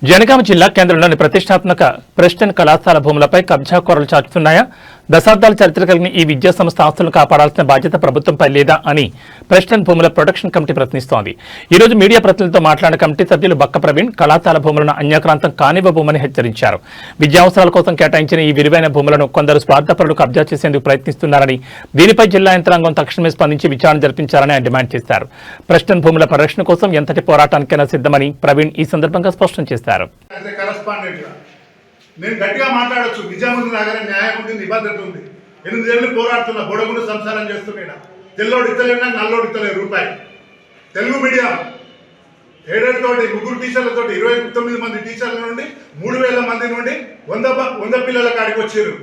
జనగామ జిల్లా కేంద్రంలోని ప్రతిష్టాత్మక ప్రెస్టన్ కళాశాల భూములపై కబ్జా కోరలు చాటుతున్నాయా? దశాబ్దాల చరిత్ర కలిగిన ఈ విద్యా సంస్థ ఆస్తులను కాపాడాల్సిన బాధ్యత ప్రభుత్వంపై లేదా అని ప్రెస్టన్ భూముల ప్రొటెక్షన్ కమిటీ ప్రశ్నిస్తోంది. ఈ రోజు మీడియా ప్రతినిధులతో మాట్లాడిన కమిటీ సభ్యులు బక్క ప్రవీణ్ కళాశాల భూములను అన్యాక్రాంతం కానివ్వబోమని హెచ్చరించారు. విద్యా అవసరాల కోసం కేటాయించిన ఈ విలువైన భూములను కొందరు స్వార్థపరులు కబ్జా చేసేందుకు ప్రయత్నిస్తున్నారని, దీనిపై జిల్లా యంత్రాంగం తక్షణమే స్పందించి విచారణ జరిపించాలని ఆయన డిమాండ్ చేశారు. ప్రెస్టన్ భూముల పరిరక్షణ కోసం ఎంతటి పోరాటానికైనా సిద్ధమని ప్రవీణ్ ఈ సందర్భంగా స్పష్టం చేశారు. నేను గట్టిగా మాట్లాడచ్చు. నిజం ఉంది, నగరం న్యాయం ఉంది, నిబద్ధత ఉంది. 8 ఏళ్ళు పోరాడుతున్నా, బొడగుడు సంసారం చేస్తున్నా. తెల్లోడు ఇత్తలేనా, నల్లోడు ఇత్తలేదు రూపాయి. తెలుగు మీడియం 7 తోటి 3 టీచర్లతో 29 మంది టీచర్ల నుండి 3000 మంది నుండి 100 పిల్లల కాడికి వచ్చారు.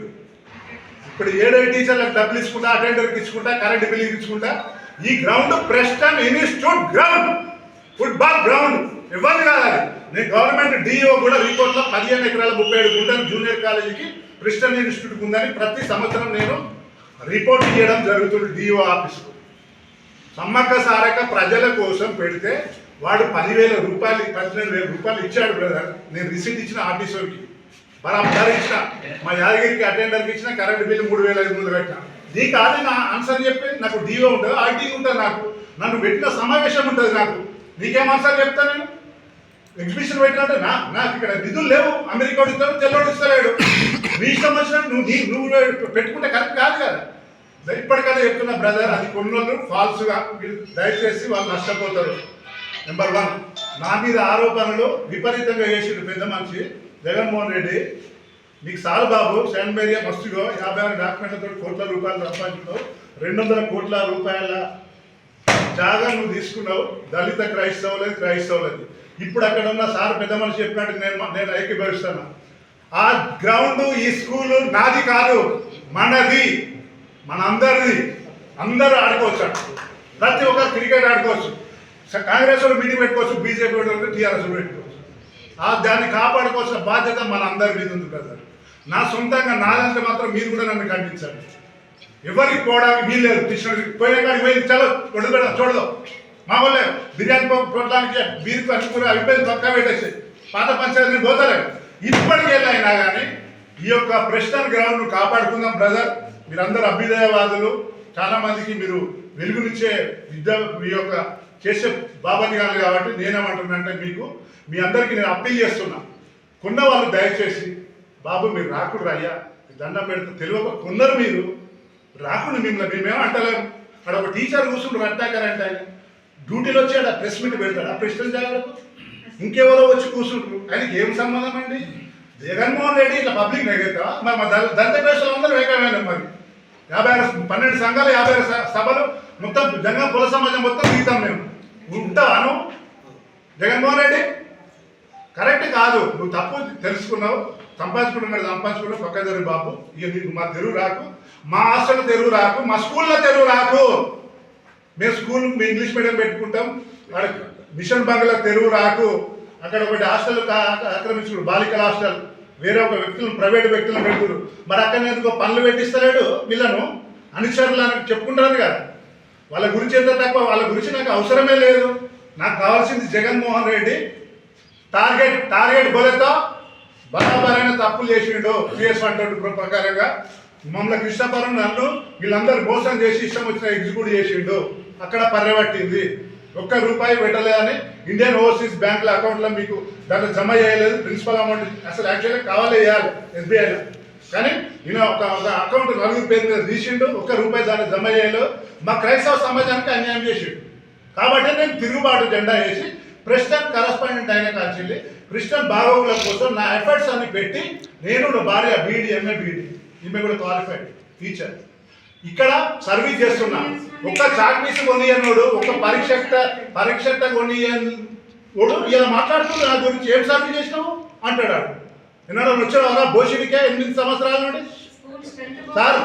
ఇప్పుడు 7 టీచర్లకు డబ్బులు ఇచ్చుకుంటా, అటెండర్కి ఇచ్చుకుంటా, కరెంట్ బిల్లు ఇచ్చుకుంటా. ఈ ground Preston institute ground, football ground ఇవ్వండి కాదు. నేను గవర్నమెంట్ డిఓ కూడా రిపోర్ట్లో 15 ఎకరాల 37 గుంటలు జూనియర్ కాలేజీకి ప్రెస్టన్ ఇన్స్టిట్యూట్ ఉందని ప్రతి సంవత్సరం నేను రిపోర్ట్ ఇవ్వడం జరుగుతుంది డిఓ ఆఫీస్కు. సమ్మక్క సారక్క ప్రజల కోసం పెడితే వాడు 10,000 రూపాయలు 12,000 రూపాయలు ఇచ్చాడు బ్రదర్. నేను రిసీట్ ఇచ్చిన ఆఫీసర్కి, బరాబర్ ఇచ్చిన. మా యాదగిరికి అటెండర్కి ఇచ్చిన, కరెంట్ బిల్లు 3,500 పెట్టిన. నీకు అది నా ఆన్సర్ చెప్పి నాకు డిఓ ఉంటుంది, ఆర్టీ ఉంటుంది, నాకు నన్ను పెట్టిన సమావేశం ఉంటుంది. నాకు నీకేం ఆన్సర్ చెప్తాను? నేను ఎగ్జిబిషన్ పెట్టినట్టు నాకు ఇక్కడ నిధులు లేవు. అమెరికా ఇస్తాడు, తెల్లోడు ఇస్తలేడు. నీ ఇష్టం వచ్చినట్టు నువ్వు పెట్టుకుంటే కరెక్ట్ కాదు కదా. ఇప్పటికైనా చెప్తున్నా బ్రదర్, అది కొన్ని ఫాల్స్గా దయచేసి వాళ్ళు నష్టపోతారు. నెంబర్ 1, నా మీద ఆరోపణలు విపరీతంగా చేసిండు పెద్ద మనిషి జగన్మోహన్ రెడ్డి. నీకు సార్ బాబు సెంట్ మేరియా మస్తుగా 56 డాక్యుమెంట్లతో కోట్ల రూపాయలు సంపాదించావు. 200 కోట్ల రూపాయల జాగా నువ్వు తీసుకున్నావు. దళిత క్రైస్తవులది. ఇప్పుడు అక్కడ ఉన్న సార్ పెద్ద మనిషి చెప్పినట్టు నేను ఏకీభవిస్తాను. ఆ గ్రౌండ్, ఈ స్కూలు నాది కాదు, మనది, మనందరిది. అందరూ ఆడుకోవచ్చు. ప్రతి ఒక్క క్రికెట్ ఆడుకోవచ్చు. కాంగ్రెస్ వాళ్ళు మీటింగ్ పెట్టుకోవచ్చు, బీజేపీ వాళ్ళు టీఆర్ఎస్ పెట్టుకోవచ్చు. దాన్ని కాపాడుకోవాల్సిన బాధ్యత మన అందరి మీద ఉంది కదా. నా సొంతంగా నాదంటే మాత్రం మీరు కూడా నన్ను ఖండించండి. ఎవరికి పోవడానికి వీల్లేదు. పోయిన కాడికి పోయి చలో వదిలిపెడ చూడదు. మా వాళ్ళే బిర్యానీ కొట్టడానికి బీరుకు అనుకుని అయిపోయింది, పక్క పెట్టేసి పాత పంచాయతీని పోతలేదు. ఇప్పటికి వెళ్ళైనా కానీ ఈ యొక్క ప్రెస్టన్ గ్రౌండ్ను కాపాడుకుందాం బ్రదర్. మీరందరూ అభ్యుదయవాదులు, చాలామందికి మీరు వెలుగునిచ్చే ఈ యొక్క చేసే బాబతి కాదు. కాబట్టి నేనేమంటున్నానంటే మీ అందరికీ నేను అప్పీల్ చేస్తున్నా. కొన్న వాళ్ళు దయచేసి బాబు మీరు రాకుడు అయ్యా, దండం పెడితే తెలియక కొందరు మీరు రాకుండా మిమ్మల్ని మేమేమో అంటలేము. అక్కడ ఒక టీచర్ కూర్చుంటారు అంటాకరంటే ఆయన డ్యూటీలో వచ్చి అక్కడ ప్రెస్ మీట్ పెడతాడు. ఆ ప్రెసిడెంట్ జాగ్రత్త ఇంకెవరో వచ్చి కూర్చుంటారు. ఆయనకి ఏం సంబంధం అండి? జగన్మోహన్ రెడ్డి ఇట్లా పబ్లిక్ నెగెత్తావా? మరి మా దళిత ప్రజలు అందరూ ఏకమైన మరి 12 సంఘాలు 50 సభలు మొత్తం జంగం కుల సమాజం మొత్తం తీద్దాం మేము. ఉంటాను జగన్మోహన్ రెడ్డి కరెక్ట్ కాదు. నువ్వు తప్పు తెలుసుకున్నావు, సంపాదించుకున్నావు పక్క తెరువు బాబు. ఇక నీకు మా తెరువు రాకు, మా హాస్టల్ తెరువు రాకు, మా స్కూల్లో తెరువు రాకు. మేము స్కూల్ ఇంగ్లీష్ మీడియం పెట్టుకుంటాం. అక్కడ మిషన్ బంగ్లా తెరువు రాకు. అక్కడ ఒకటి హాస్టల్ ఆక్రమించుకుడు, బాలికల హాస్టల్. వేరే ఒక వ్యక్తులను, ప్రైవేట్ వ్యక్తులను పెడుతురు. మరి అక్కడ ఎందుకో పనులు పెట్టిస్తలేడు వీళ్ళను. అనుచరులు అని చెప్పుకుంటారు కదా. వాళ్ళ గురించి ఎంత తక్కువ, వాళ్ళ గురించి నాకు అవసరమే లేదు. నాకు కావాల్సింది జగన్మోహన్ రెడ్డి. టార్గెట్ బోలేతో బరాబరైన తప్పులు చేసిండు. PS-122 ప్రకారంగా మమ్మల్ని కృష్ణపురం నన్ను వీళ్ళందరూ మోసం చేసి ఇష్టం వచ్చిన ఎగ్జిక్యూట్ చేసిండు. అక్కడ పర్యబట్టింది. ₹1 పెట్టలేదని ఇండియన్ ఓవర్సీస్ బ్యాంకుల అకౌంట్లో మీకు దాంట్లో జమ చేయలేదు. ప్రిన్సిపల్ అమౌంట్ అసలు యాక్చువల్గా కావాలి వేయాలి SBIలో. కానీ ఈయన ఒక అకౌంట్ 4 పేరు మీద తీసిండు. ₹1 దాన్ని జమ చేయలేదు. మా క్రైస్తవ సమాజానికి అన్యాయం చేసిండు. కాబట్టి నేను తిరుగుబాటు జెండా వేసి ప్రెస్టన్ కరస్పాండెంట్ అయిన కాల్చి ప్రెస్టన్ బాగోగుల కోసం నా ఎఫర్ట్స్ అన్ని పెట్టి నేను నా భార్య BD MA BD, ఈమె కూడా క్వాలిఫైడ్ టీచర్, ఇక్కడ సర్వీస్ చేస్తున్నా. ఒక్క చాక్ పీస్ కొనియనోడు, ఒక పరీక్ష కొనియనోడు ఇలా మాట్లాడుతుంది నా గురించి. ఏం సర్వీస్ చేసినావు అంటాడు. ఎన్నడో వచ్చాడు భోషిడికే 8 సంవత్సరాల నుండి. సార్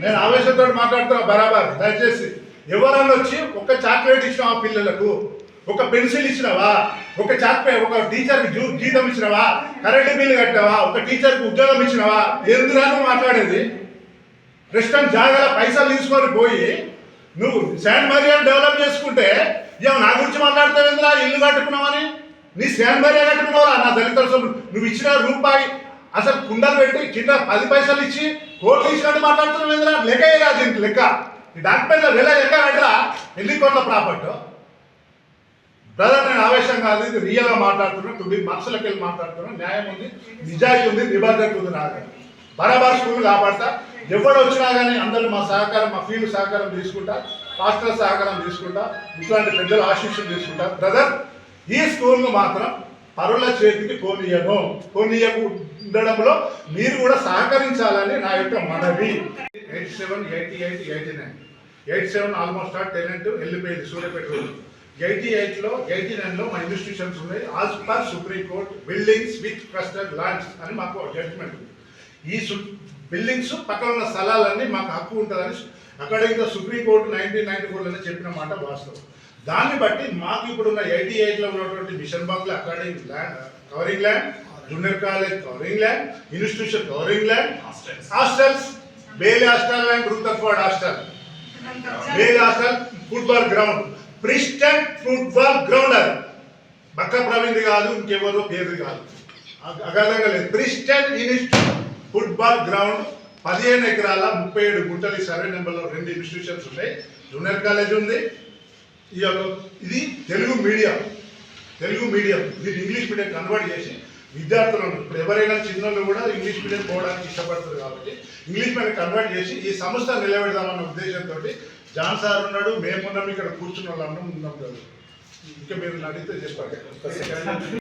నేను ఆవేశంతో మాట్లాడుతున్నా బరాబర్. దయచేసి ఎవరన్నా వచ్చి ఒక చాక్లెట్ ఇచ్చినావా పిల్లలకు, ఒక పెన్సిల్ ఇచ్చినావా, ఒక ఒక టీచర్కి జీతం ఇచ్చినావా, కరెంటు బిల్లు కట్టావా, ఒక టీచర్కి ఉద్యోగం ఇచ్చినావా? ఎందుకు మాట్లాడేది? ప్రెస్టన్ జాగాల పైసలు తీసుకొని పోయి నువ్వు సెయింట్ మేరియా డెవలప్ చేసుకుంటే నా గురించి మాట్లాడతావు ఎందుకు? ఇల్లు కట్టుకున్నావని నీ స్టాండ్ బై కట్టుకున్నావా నా దళితుల సొమ్ము నువ్వు ఇచ్చిన రూపాయి అసలు కుండలు పెట్టి కింద 10 పైసలు ఇచ్చి కోట్లు ఇచ్చినట్టు మాట్లాడుతున్నావు ఏంద్రా లెక్క ఏదా దీనికి లెక్క ఈ డాక్యుమెంట్లో లెక్క పెట్టరా ఎన్ని కోట్ల ప్రాపర్టీ బ్రదర్ నేను ఆవేశం కాదు ఇది రియల్గా మాట్లాడుతున్నాను తుది మనసులోకి వెళ్ళి మాట్లాడుతున్నాను న్యాయం ఉంది నిజాయితీ ఉంది నిబద్ధత ఉంది నాకు బరాబర్ స్కూల్ కాపాడతా ఎవడు వచ్చినా కానీ అందరూ మా సహకారం మా ఫీల్డ్ సహకారం తీసుకుంటా హాస్టల్ సహకారం తీసుకుంటా ఇట్లాంటి పెద్దల ఆశీస్సులు తీసుకుంటా బ్రదర్ ఈ స్కూల్ను మాత్రం పరుల చేతికి పోనీయకు ఉండడంలో మీరు కూడా సహకరించాలని నా యొక్క మనవి 87, 88, 89 87 ఆల్మోస్ట్ 10 వెళ్ళిపోయింది సూర్యపేట రోజు 88లో 89లో మా ఇన్స్టిట్యూషన్స్ ఉన్నాయి as per supreme court buildings with trusted lands అని మాకు జడ్జిమెంట్ ఉంది ఈ బిల్డింగ్స్ పక్కన ఉన్న స్థలాలన్నీ మాకు హక్కు ఉంటుందని అక్కడ ఇంకా సుప్రీంకోర్టు 1994లోనే చెప్పిన మాట వాస్తవం దాన్ని బట్టి మాకు ఇప్పుడున్న 88లో ఉన్నటువంటి mission bungalow academic land covering land junior college covering land institution covering land hostels Bailey hostel and Rutherford hostel Bailey hostel football ground Preston football ground అది బక్క ప్రవీణ్ కాదు ఇంకెవరో పేరు కాదు అగాధంగా లేదు ప్రిస్టన్ ఇన్స్టిట్యూట్ ఫుట్బాల్ గ్రౌండ్ 15 ఎకరాల 37 గుంటలు సర్వే నెంబర్లో 2 institutions ఉన్నాయి జూనియర్ కాలేజ్ ఉంది ఇది తెలుగు మీడియం ఇది ఇంగ్లీష్ మీడియం కన్వర్ట్ చేసి విద్యార్థులను ఇప్పుడు ఎవరైనా చిన్నలు కూడా ఇంగ్లీష్ మీడియం పోవడానికి ఇష్టపడతారు కాబట్టి ఇంగ్లీష్ మీడియం కన్వర్ట్ చేసి ఈ సంస్థ నిలబెడదామన్న ఉద్దేశంతో జాన్ సార్ ఉన్నాడు మేమున్నాం ఇక్కడ కూర్చున్న వాళ్ళందరం ఉన్నాం కదా ఇంకా మీరు అడిగితే చెప్పండి